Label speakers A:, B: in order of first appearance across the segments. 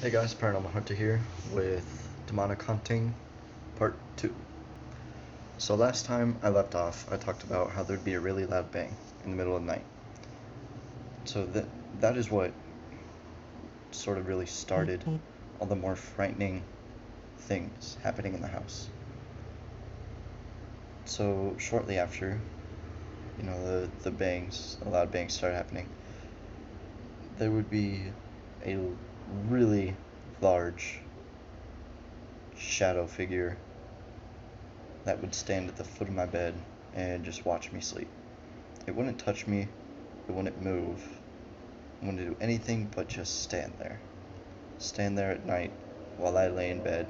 A: Hey guys, Paranormal Hunter here with Demonic Hunting Part 2. So last time I left off, I talked about how there'd be a really loud bang in the middle of the night. So that is what sort of really started all the more frightening things happening in the house. So shortly after, the loud bangs started happening, there would be a really large shadow figure that would stand at the foot of my bed and just watch me sleep. It wouldn't touch me, it wouldn't move, it wouldn't do anything but just stand there. Stand there at night while I lay in bed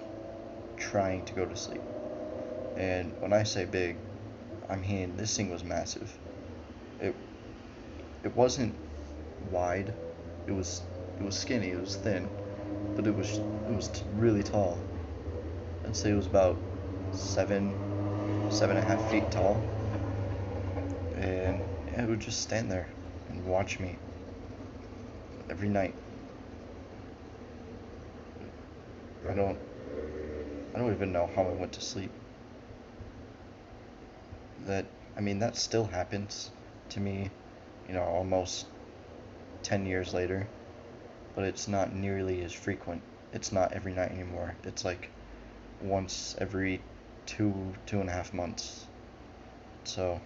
A: trying to go to sleep. And when I say big, I mean this thing was massive. It wasn't wide, it was skinny, it was thin, but it was really tall. I'd say it was about 7.5 feet tall, and it would just stand there and watch me every night. I don't I don't even know how I went to sleep. That still happens to me, almost 10 years later, but it's not nearly as frequent. It's not every night anymore. It's like once every 2.5 months. So,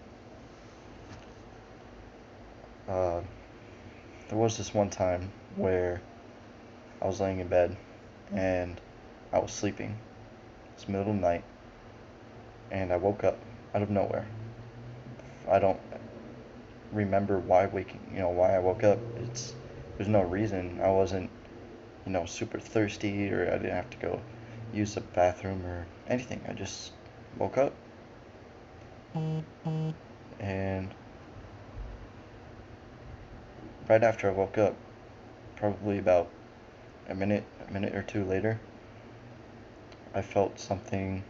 A: uh, there was this one time where I was laying in bed and I was sleeping. It's middle of the night, and I woke up out of nowhere. I don't remember why I woke up. There's no reason. I wasn't, super thirsty, or I didn't have to go use the bathroom or anything. I just woke up, and right after I woke up, probably about a minute or two later, I felt something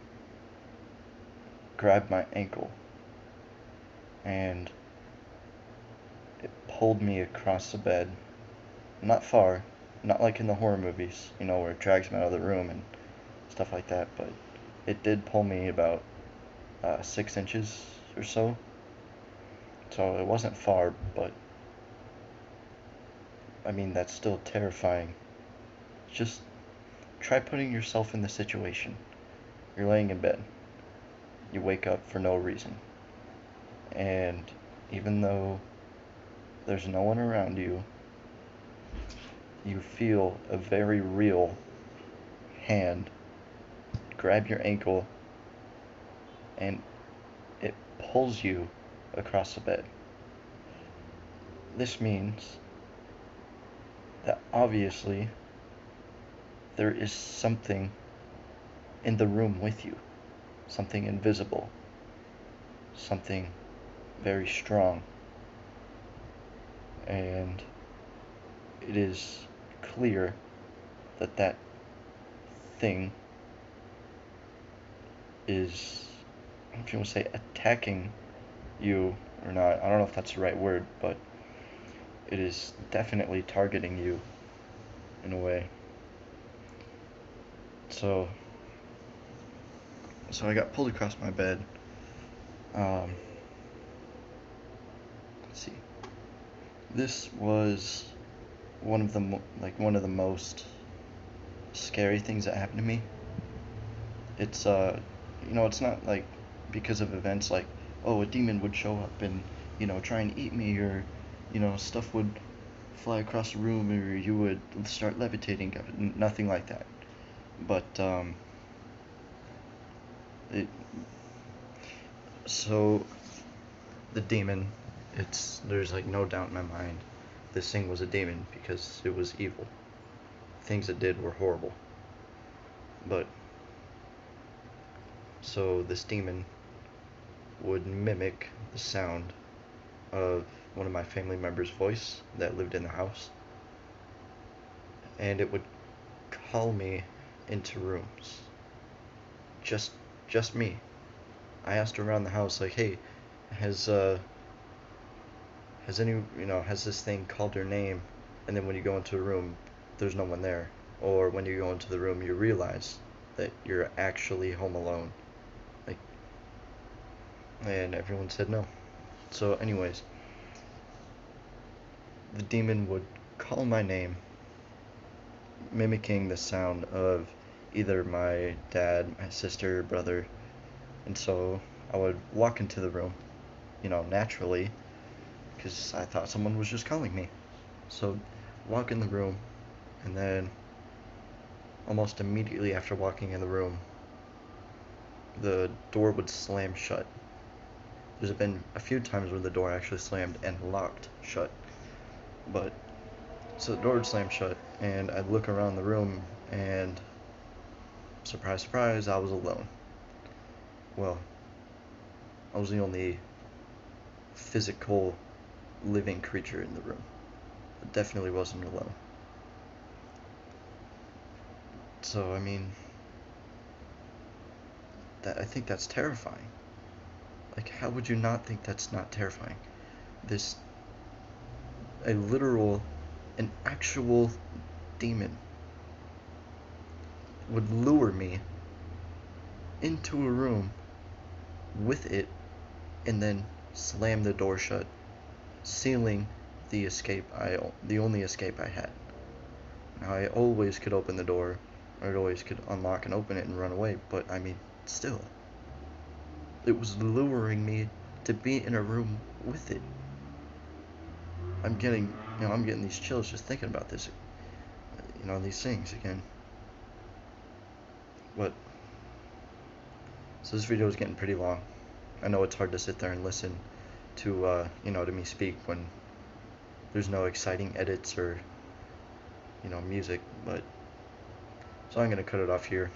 A: grab my ankle, and it pulled me across the bed. Not far, not like in the horror movies, where it drags me out of the room and stuff like that, but it did pull me about 6 inches or so. So it wasn't far, but that's still terrifying. Just try putting yourself in the situation. You're laying in bed, you wake up for no reason, and even though there's no one around you, you feel a very real hand grab your ankle and it pulls you across the bed. This means that obviously there is something in the room with you, something invisible, something very strong, and it is clear that that thing is, I don't know if you want to say attacking you or not. I don't know if that's the right word, but it is definitely targeting you in a way. So I got pulled across my bed. Let's see. This was one of the most scary things that happened to me. It's it's not like because of events like, oh, a demon would show up and try and eat me, or stuff would fly across the room, or you would start levitating. Nothing like that. But it so the demon, there's like no doubt in my mind this thing was a demon because it was evil. Things it did were horrible. But so this demon would mimic the sound of one of my family members' voice that lived in the house, and it would call me into rooms. Just me. I asked around the house, like, hey, has has this thing called her name? And then when you go into a room, there's no one there. or when you go into the room, you realize that you're actually home alone. Like, and everyone said no. So, anyways, the demon would call my name, mimicking the sound of either my dad, my sister, brother, and so I would walk into the room, naturally, because I thought someone was just calling me. So, walk in the room, and then almost immediately after walking in the room, the door would slam shut. There's been a few times where the door actually slammed and locked shut. But, so the door would slam shut, and I'd look around the room, and surprise, surprise, I was alone. Well, I was the only physical living creature in the room. I definitely wasn't alone. So, I mean, I think that's terrifying. Like, how would you not think that's not terrifying? This, a literal, an actual demon would lure me into a room with it and then slam the door shut, sealing the only escape I had. Now, I always could open the door, or I always could unlock and open it and run away, but I mean, still, it was luring me to be in a room with it. I'm getting these chills just thinking about this, these things again. But, so this video is getting pretty long. I know it's hard to sit there and listen to, to me speak when there's no exciting edits or, music, but, so I'm going to cut it off here.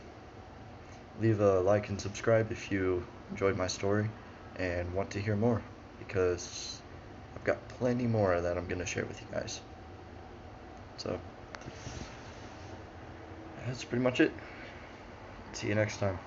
A: Leave a like and subscribe if you enjoyed my story and want to hear more, because I've got plenty more that I'm going to share with you guys. So, that's pretty much it. See you next time.